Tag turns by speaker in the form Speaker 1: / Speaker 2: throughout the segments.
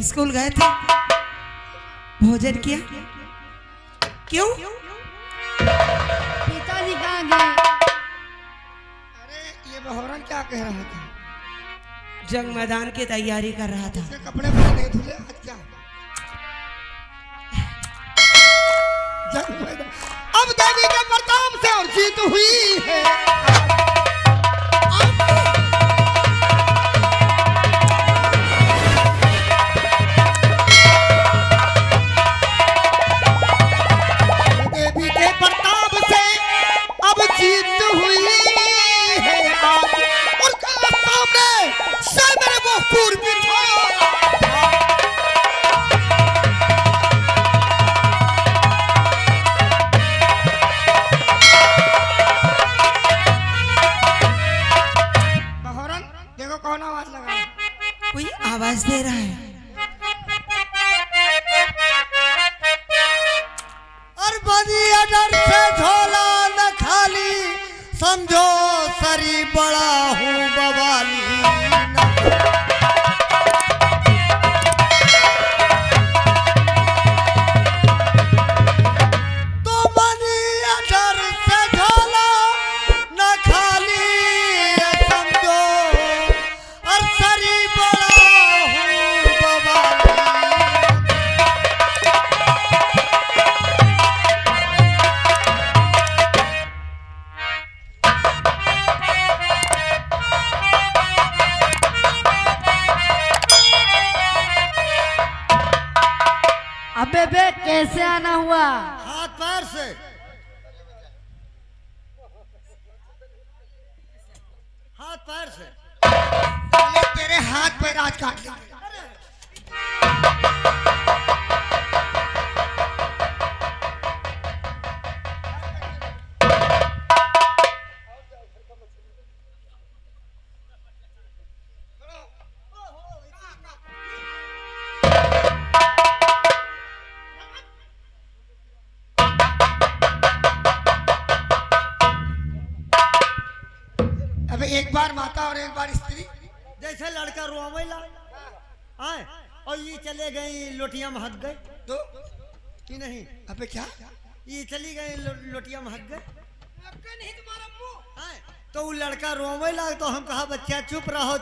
Speaker 1: School गए थे, भोजन किया? क्यों?
Speaker 2: पिताजी कहाँ गए?
Speaker 3: अरे ये बहौरन क्या कह रहा था?
Speaker 1: जंग मैदान की तैयारी कर रहा था।
Speaker 3: कपड़े नहीं धुले आज क्या? जंग मैदान अब देवी के प्रताप से और जीत हुई है।
Speaker 1: कोई आवाज दे रहा है।
Speaker 3: और बनिया डर से झोला न खाली, समझो सरी बड़ा हूँ बवाली। तो बनिया डर से झोला न खाली, समझो और सरी बड़ा हूँ बवाली।
Speaker 2: अबे बे कैसे आना हुआ?
Speaker 3: हाथ पैर से। हाथ पैर से। साले तेरे हाथ पैर आज काट लेंगे। अबे एक बार माता और एक बार स्त्री।
Speaker 4: जैसे लड़का रोवेला आए और ये चले गए लोटिया में हट गए
Speaker 3: तो
Speaker 4: कि नहीं?
Speaker 3: अबे क्या?
Speaker 4: ये चली गए लोटिया में हट गए
Speaker 1: नहीं तुम्हारा मुंह।
Speaker 4: आए तो वो लड़का रोवेला तो हम कहा बच्चा चुप रहो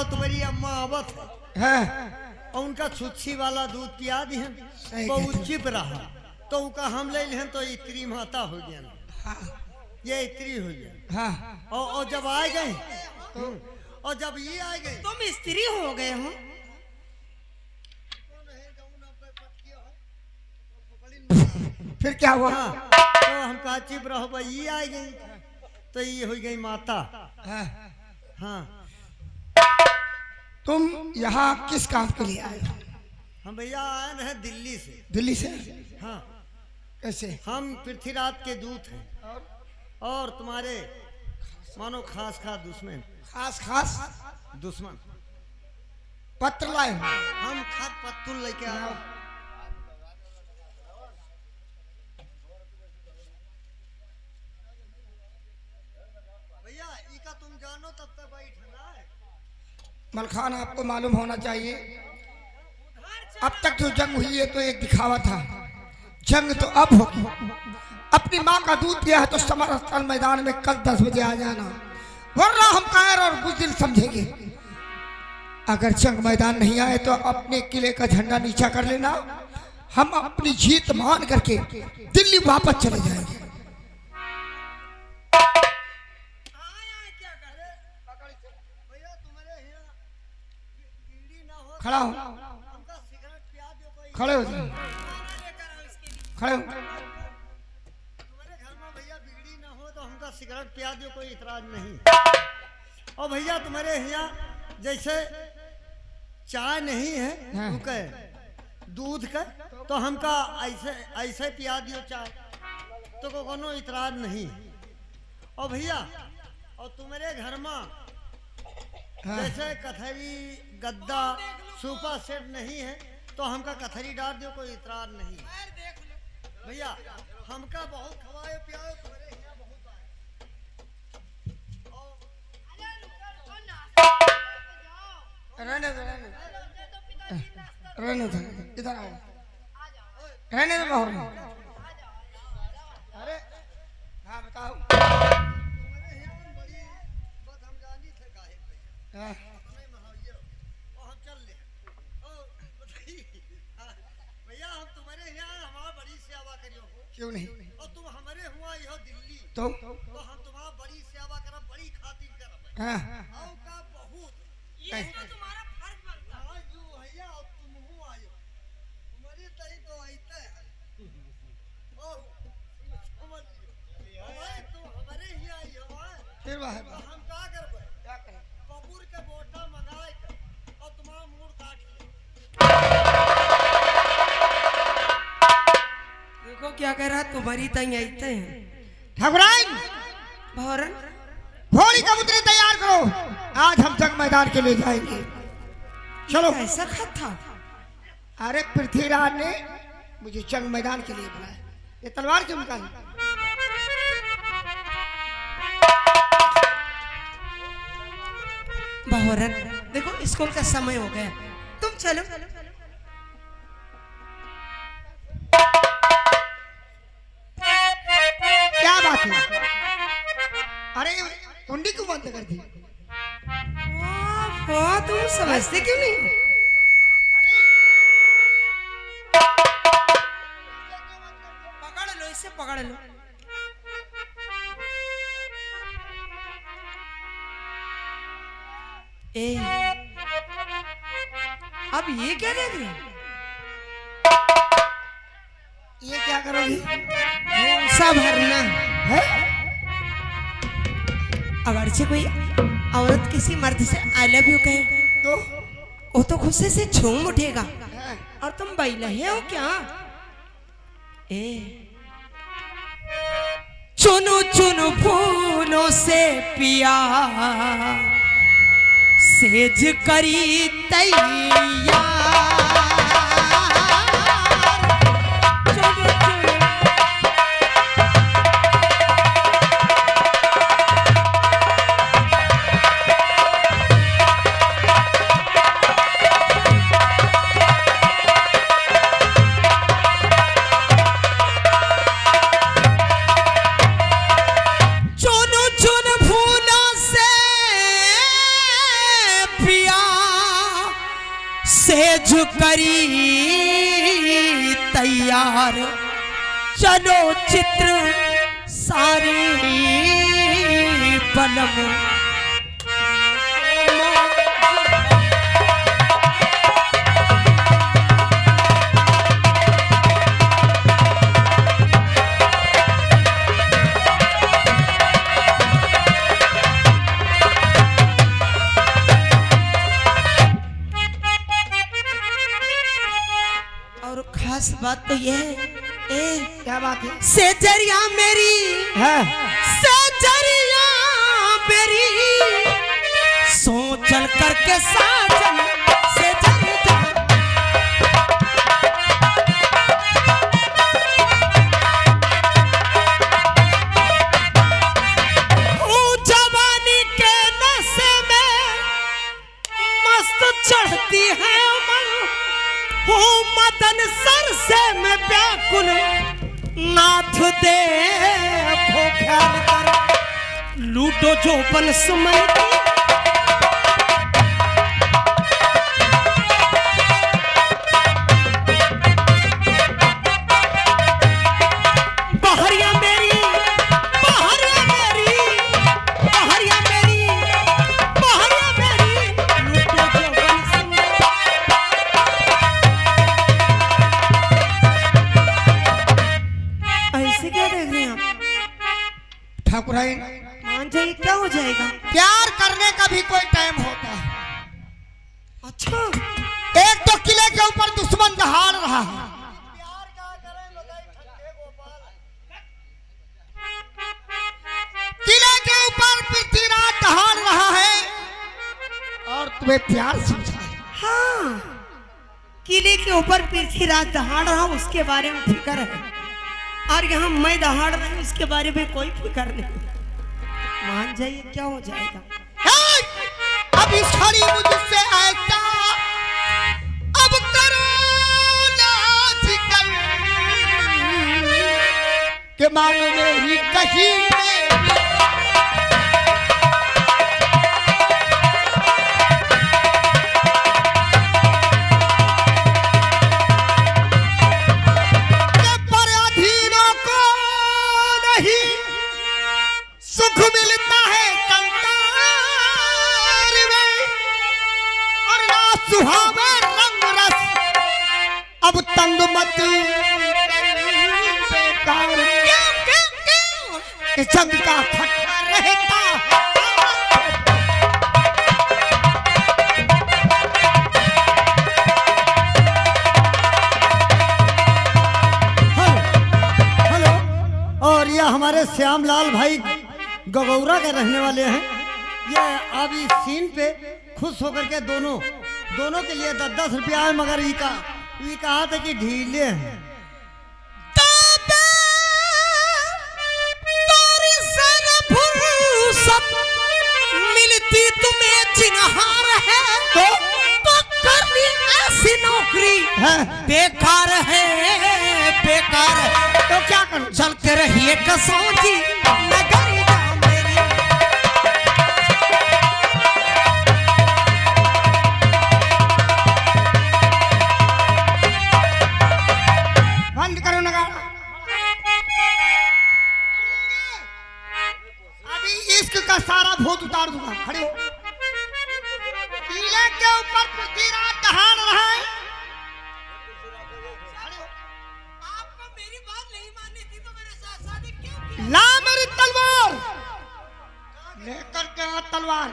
Speaker 4: तुम्हारी अम्मा आवत है। और उनका छुच्छी वाला दूध पिया दी है तो वो चुप रहा तो उनका हम ले लें तो स्त्री माता हो गया। ये स्त्री हो गया।
Speaker 3: हाँ।
Speaker 4: और जब आ गए और जब ये आ गए
Speaker 1: तुम स्त्री हो गए हो।
Speaker 3: फिर क्या हुआ?
Speaker 4: तो हम कहा चुप रहो भाई ये आ गई तो ये हो गई माता।
Speaker 3: हाँ।
Speaker 4: हाँ
Speaker 3: तुम यहाँ किस काम के लिए आए हो?
Speaker 4: हम भैया आए हैं दिल्ली से।
Speaker 3: दिल्ली से?
Speaker 4: हाँ
Speaker 3: कैसे?
Speaker 4: हम पृथ्वीराज के दूत हैं और तुम्हारे मानो खास दुश्मन।
Speaker 3: खास खास
Speaker 4: दुश्मन
Speaker 3: पत्र लाए हो?
Speaker 4: हम खत पत्तुल लेके आए। भैया इका तुम जानो तब तक बैठना है।
Speaker 3: मलखान आपको मालूम होना चाहिए अब तक जो जंग हुई है तो एक दिखावा था। जंग तो अब होगी। अपनी माँ का दूध दिया है तो समर स्थल मैदान में कल 10 बजे आ जाना, वरना हम कायर और बुज़दिल समझेंगे। अगर जंग मैदान नहीं आए तो अपने किले का झंडा नीचा कर लेना, हम अपनी जीत मान करके दिल्ली वापस चले जाएंगे। खड़ा हो, खड़े हो जाए, खड़े हो।
Speaker 4: तुम्हारे घर में भैया बिगड़ी ना हो तो हमका सिगरेट पिया दो, कोई इतराज नहीं। और भैया तुम्हारे यहाँ जैसे चाय नहीं है रुके दूध का, तो हमका ऐसे ऐसे पिया दियो चाय, तो कोनो इतराज नहीं। और भैया और तुम्हारे घर में जैसे कथरी गद्दा सोफा सेट नहीं है, तो हमका कथरी डाल दियो, कोई इतराज नहीं। भैया हमका बहुत खवाए पियाओ, तुम्हारे यहाँ बहुत आए।
Speaker 3: रहने दो, रहने दो, इधर आओ, रहने दो माहौल। अरे हाँ बताओ।
Speaker 4: तुम्हारे यहाँ बड़ी बदहमजानी से काहे पे
Speaker 3: हाँ।
Speaker 4: हमें महावियो और हम चल ले। ओ बताइए भैया, हम तुम्हारे यहाँ हमारा बड़ी सेवा करियो हो,
Speaker 3: क्यों नहीं?
Speaker 4: और तुम हमारे हुआ यो दिल्ली,
Speaker 3: तो
Speaker 4: हम तुम्हारा बड़ी सेवा करब, बड़ी खातिर करब।
Speaker 3: हाँ
Speaker 4: आओ का बहुत ये तो तुम्हारा फर्ज बनता है। जो भैया और तुम हो आयो, तुम्हारी तई तो आइते है। ओ समझ लियो भाई, तुम हमारे ही आई हो।
Speaker 3: फिर वाह
Speaker 4: तो हम का करबे?
Speaker 3: क्या कहें?
Speaker 4: कबूर के बोटा मंगाए के और तुम्हारा मूड काट ले।
Speaker 1: देखो क्या कह रहा, तुम्हारी तई आते हैं।
Speaker 3: ठाकुराइन
Speaker 1: भौरन
Speaker 3: घोड़ी कबूतरी तैयार करो, आज हम जंग मैदान के लिए जाएंगे। चलो।
Speaker 1: ऐसा खत था?
Speaker 3: अरे पृथ्वीराज ने मुझे जंग मैदान के लिए बुलाया। ये तलवार क्यों निकाली?
Speaker 1: भौरन देखो स्कूल का समय हो गया, तुम चलो।
Speaker 3: क्या बात है? अरे कुंडी क्यों बंद कर दी?
Speaker 1: हो तुम समझते क्यों नहीं? पकड़ लो इसे, पकड़ लो। ए अब ये क्या देख रहे हो?
Speaker 3: ये क्या करोगी?
Speaker 1: सब भरना
Speaker 3: है?
Speaker 1: अगर से कोई औरत किसी मर्द से आई लव यू कहे
Speaker 3: तो
Speaker 1: वो तो गुस्से से झूम उठेगा,
Speaker 3: है।
Speaker 1: और तुम बैलहे हो क्या? ए चुनु चुनु फूलों से पिया सेज करी तैयार। चुनु चुनु सेज करी तैयार, चलो चित्र सारे बलम। खास बात तो ये है,
Speaker 3: क्या बात है?
Speaker 1: सेजरिया मेरी
Speaker 3: है।
Speaker 1: सेजरिया मेरी सो चल करके साजन सेजरिया। ओ जवानी के नशे में मस्त चढ़ती है अमल, हो मदन सर से मैं व्याकुल नाथ देखो ख्याल कर लूटो जो बन समय की।
Speaker 3: ठाकुराइन,
Speaker 1: मान जाइए, क्या हो जाएगा?
Speaker 3: प्यार करने का भी कोई टाइम होता है।
Speaker 1: अच्छा,
Speaker 3: एक तो किले के ऊपर दुश्मन दहाड़ रहा है, किले के ऊपर पृथ्वीराज दहाड़ रहा है और तुम्हें प्यार समझा है।
Speaker 1: हाँ, किले के ऊपर पृथ्वीराज दहाड़ रहा, उसके बारे में फिक्र है, और यहाँ मैं दहाड़ रही हूँ, इसके बारे में कोई फिक्र नहीं। मान जाइए, क्या हो जाएगा?
Speaker 3: अब इस खड़ी मुझसे ऐसा अब करो ना जिक्र के मानो मेरी कहीं पराधीनों को नहीं सुख मिलता है कंटार में और ना सुहावे रंग रस अब तंग मत बेकार कि जंग का खट्टा रहता
Speaker 4: हेलो, और ये हमारे श्यामलाल भाई गगौरा के रहने वाले हैं। ये अब इस सीन पे खुश होकर के दोनों के लिए 10-10 रुपया है, मगर ये कहा था कि ढीले हैं।
Speaker 1: मिलती तुम्हें चिन्हार है तो करनी ऐसी नौकरी बेकार है, बेकार है।
Speaker 3: तो क्या करूं?
Speaker 1: चलते रहिए कसौजी नगरिया मेरी।
Speaker 3: बंद करो नगाड़ा। अभी इश्क का सारा भूत उतार दूंगा। खड़े हो। किले के ऊपर पृथ्वीराज दहाड़ रहा है। खड़े हो।
Speaker 1: आपको मेरी बात नहीं माननी थी तो मेरे साथ शादी क्यों की?
Speaker 3: ला मेरी तलवार। लेकर के आ तलवार।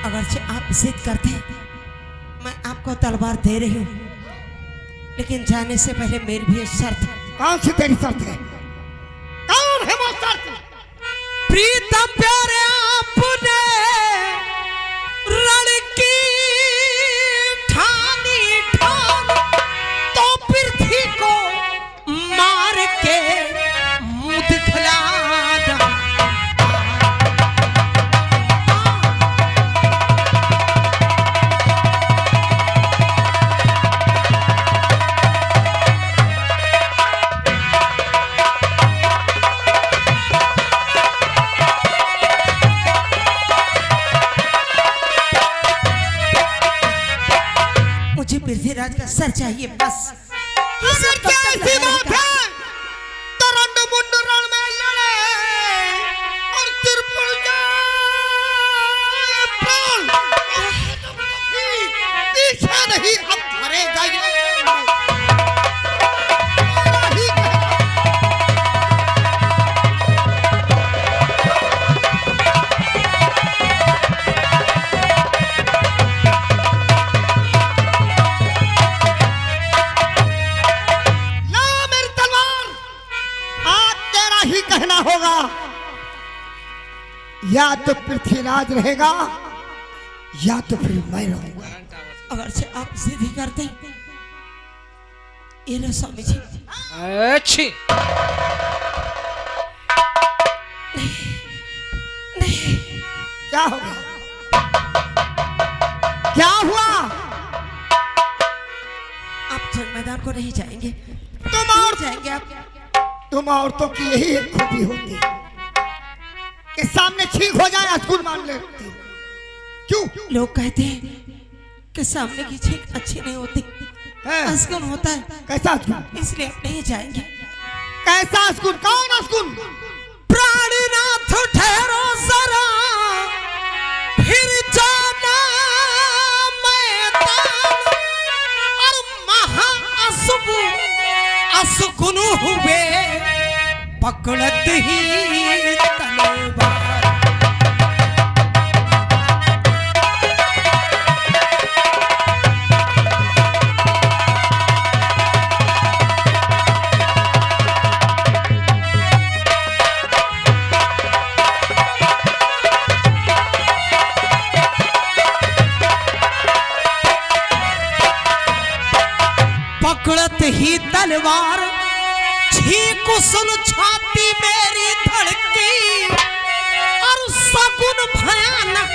Speaker 1: अगरचे आप जिद करते हैं, मैं आपको तलवार दे रही हूँ, लेकिन जाने से पहले मेरी भी एक शर्त है।
Speaker 3: कौन सी तेरी शर्त है? कौन है वो शर्त?
Speaker 1: प्रीतम प्यारे आपने रण की ठानी ठान तो पृथ्वी को मार के मुंह दिखला दो। मुझे पृथ्वीराज का सर चाहिए बस।
Speaker 3: अगर क्या ऐसी बात है तो रंड मुंड रण में लड़े और त्रिपुर जाए प्राण। पीछे नहीं, अब घरे जाइए। कहना होगा, या तो पृथ्वीराज रहेगा या तो फिर मैं रहूंगा।
Speaker 1: अगर से आप जिद करते ये लो स्वामी जी।
Speaker 5: अच्छी
Speaker 1: नहीं,
Speaker 3: क्या होगा? क्या हुआ?
Speaker 1: आप जंग मैदान को नहीं जाएंगे।
Speaker 3: तुम और
Speaker 1: जाएंगे आप?
Speaker 3: तुम औरतों की यही एक खूबी होती है कि सामने छींक हो जाए अस्कुन मान लेती हो। क्यों?
Speaker 1: लोग कहते हैं कि सामने की छींक अच्छी नहीं होती, अस्कुन होता है।
Speaker 3: कैसा अस्कुन?
Speaker 1: इसलिए आप नहीं जाएंगे।
Speaker 3: कैसा अस्कुन? कौन अस्कुन?
Speaker 1: प्राणनाथ ठहरो जरा, फिर जाना मैदान और महा
Speaker 5: असगुन हुए पकड़त ही तलवार। पकड़त ही तलवार छींक सुन छाती मेरी धड़की और सगुन भयानक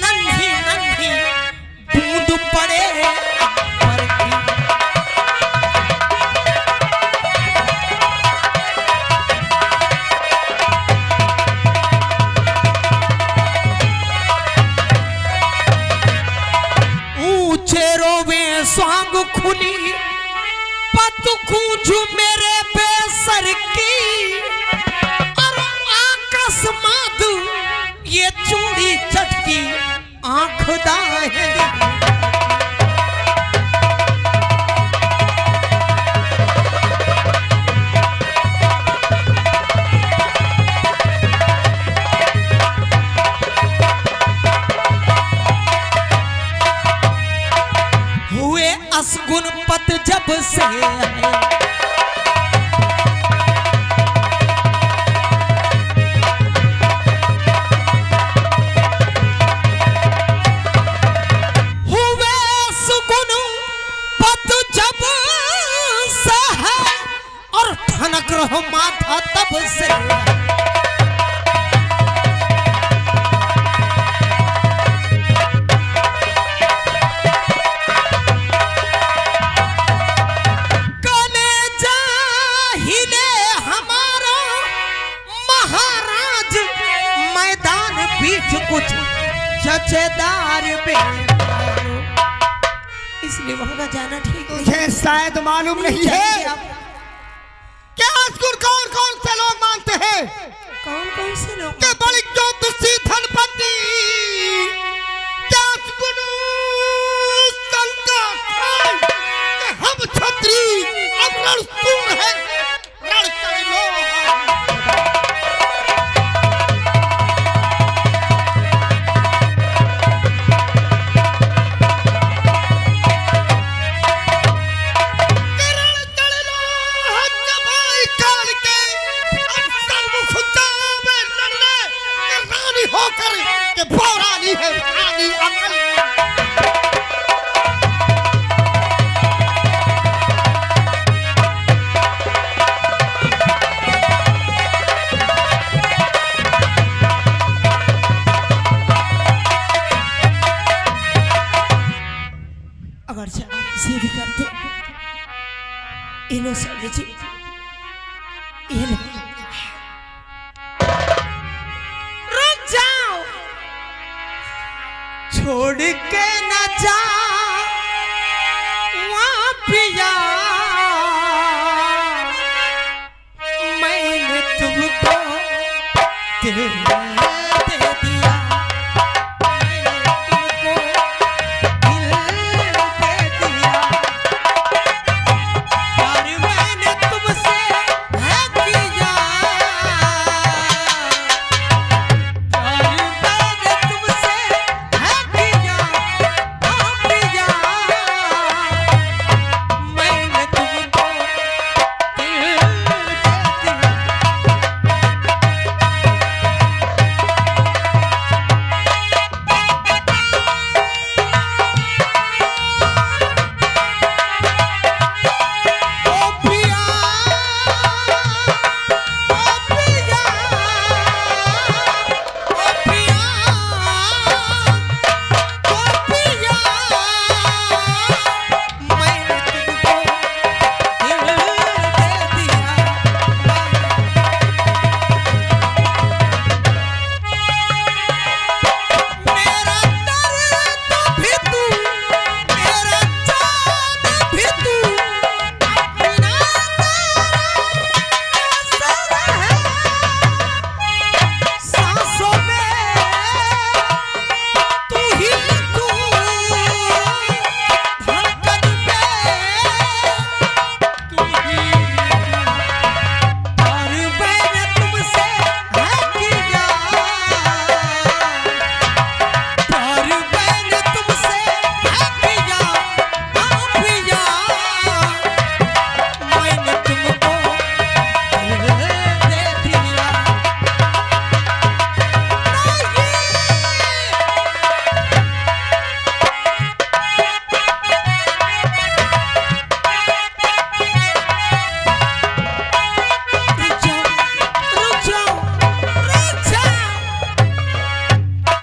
Speaker 5: नन्ही नन्ही बूंद पड़े अंबर की। ऊंचे रोवे स्वांग खुली पत कूंज मेरे बेसर की और अकस्मात ये चूड़ी चटकी आंख दाहिनी। हुए असगुन पत जब से हुए असगुन पत जब से है और ठनक रहो माथा तब से। कुछ जचेदार बेकारो, इसलिए वहां का जाना ठीक नहीं।
Speaker 3: तुझे शायद मालूम नहीं है कि असगुन कौन कौन से लोग मानते हैं।
Speaker 1: कौन कौन से लोग?
Speaker 3: के बड़ी ज्योतिषी धनपति क्या असगुन संकट है कि हम छत्री अब रणसूर है रण चढ़ लो।
Speaker 1: अगर सीधी करते इन्हें समझी रुक जाओ,
Speaker 5: छोड़ के